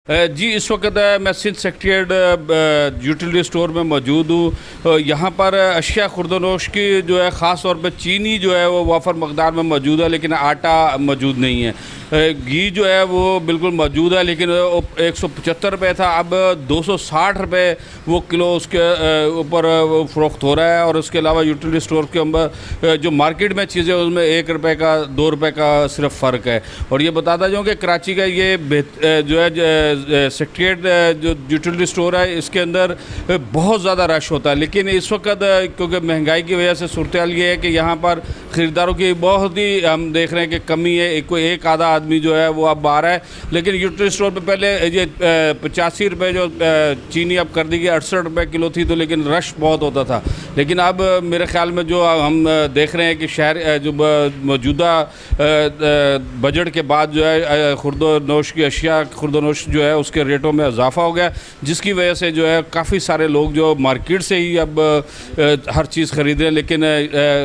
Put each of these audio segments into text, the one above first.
जी, इस वक्त मैं सिंध सेक्रेटेरिएट यूटिलिटी स्टोर में मौजूद हूँ। यहाँ पर अशिया खुर्दनोश की जो है ख़ास तौर पे चीनी जो है वो वाफर मकदार में मौजूद है, लेकिन आटा मौजूद नहीं है। घी जो है वो बिल्कुल मौजूद है, लेकिन 175 रुपये था, अब 260 रुपये वो किलो उसके ऊपर फ़रोख्त हो रहा है। और उसके अलावा यूटिलिटी स्टोर के अंदर जो मार्केट में चीज़ें उसमें 1 रुपये का 2 रुपये का सिर्फ फ़र्क है। और ये बताता जाऊँ कि कराची का ये जो है सेक्रेटेरिएट जो यूटिलिटी स्टोर है, इसके अंदर बहुत ज़्यादा रश होता है। लेकिन इस वक्त क्योंकि महंगाई की वजह से सूरत हाल ये है कि यहाँ पर ख़रीदारों की बहुत ही हम देख रहे हैं कि कमी है। कोई एक आधा आदमी जो है वो अब आ रहा है। लेकिन यूटिलिटी स्टोर पे पहले ये 85 रुपये जो चीनी अब कर दी गई 68 रुपये किलो थी, तो लेकिन रश बहुत होता था। लेकिन अब मेरे ख़्याल में जो हम देख रहे हैं कि शहर जो मौजूदा बजट के बाद जो है खुर्दनोश की अशिया खुर्दनोश जो है उसके रेटों में इजाफा हो गया, जिसकी वजह से जो है काफ़ी सारे लोग जो मार्केट से ही अब हर चीज़ ख़रीद रहे हैं, लेकिन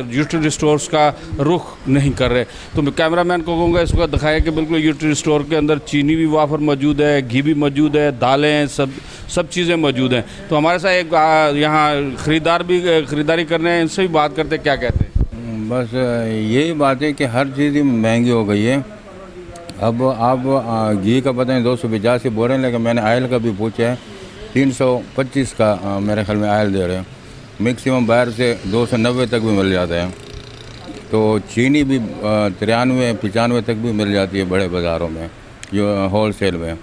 यूटिलिटी स्टोर्स का रुख नहीं कर रहे। तो मैं कैमरामैन को कहूँगा इस वक्त दिखाया कि बिल्कुल यूटिलिटी स्टोर के अंदर चीनी भी वाफर मौजूद है, घी भी मौजूद है, दालें सब चीज़ें मौजूद हैं। तो हमारे साथ एक यहाँ ख़रीदार भी ख़रीदारी कर रहे हैं, इनसे भी बात करते क्या कहते हैं। बस यही बात है कि हर चीज़ ही महंगी हो गई है। अब आप घी का बताएं 285 बोल रहे हैं, लेकिन मैंने आयल का भी पूछा है 325 का मेरे ख्याल में आयल दे रहे हैं। मैक्सिमम बाहर से 290 तक भी मिल जाता है। तो चीनी भी 93-95 तक भी मिल जाती है बड़े बाज़ारों में जो होल सेल में,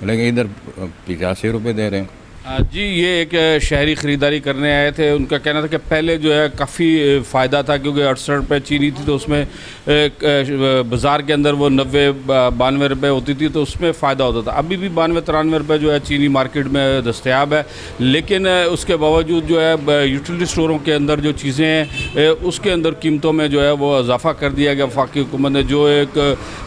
लेकिन इधर 85 रुपये दे रहे हैं। जी, ये एक शहरी ख़रीदारी करने आए थे। उनका कहना था कि पहले जो है काफ़ी फ़ायदा था, क्योंकि 68 रुपये चीनी थी, तो उसमें बाज़ार के अंदर वो 90-92 रुपये होती थी, तो उसमें फ़ायदा होता था। अभी भी 92-93 रुपये जो है चीनी मार्केट में दस्तयाब है। लेकिन उसके बावजूद जो है यूटिलिटी स्टोरों के अंदर जो चीज़ें हैं उसके अंदर कीमतों में जो है वो इजाफ़ा कर दिया गया। वफाकी हुकूमत ने जो एक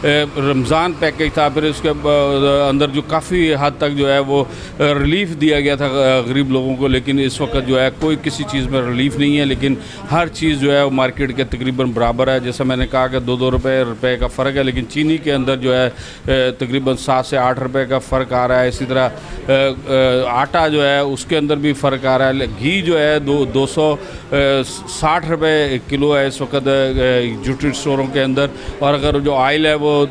रमज़ान पैकेज था, फिर उसके अंदर जो काफ़ी हद तक जो है वो रिलीफ़ दिया गया था गरीब लोगों को। लेकिन इस वक्त जो है कोई किसी चीज़ में रिलीफ नहीं है, लेकिन हर चीज़ जो है वो मार्केट के तकरीबन बराबर है। जैसा मैंने कहा कि 2-2 रुपये का फ़र्क है, लेकिन चीनी के अंदर जो है तकरीबन 7 से 8 रुपये का फ़र्क आ रहा है। इसी तरह आटा जो है उसके अंदर भी फ़र्क आ रहा है। घी जो है 260 रुपये किलो है इस वक्त यूटिलिटी स्टोरों के अंदर। और अगर जो ऑयल है वो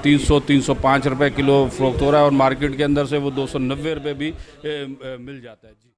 300-305 रुपये किलो फ़रोख्त हो रहा है, और मार्केट के अंदर से वो 290 रुपये भी मिल जाता है। जी।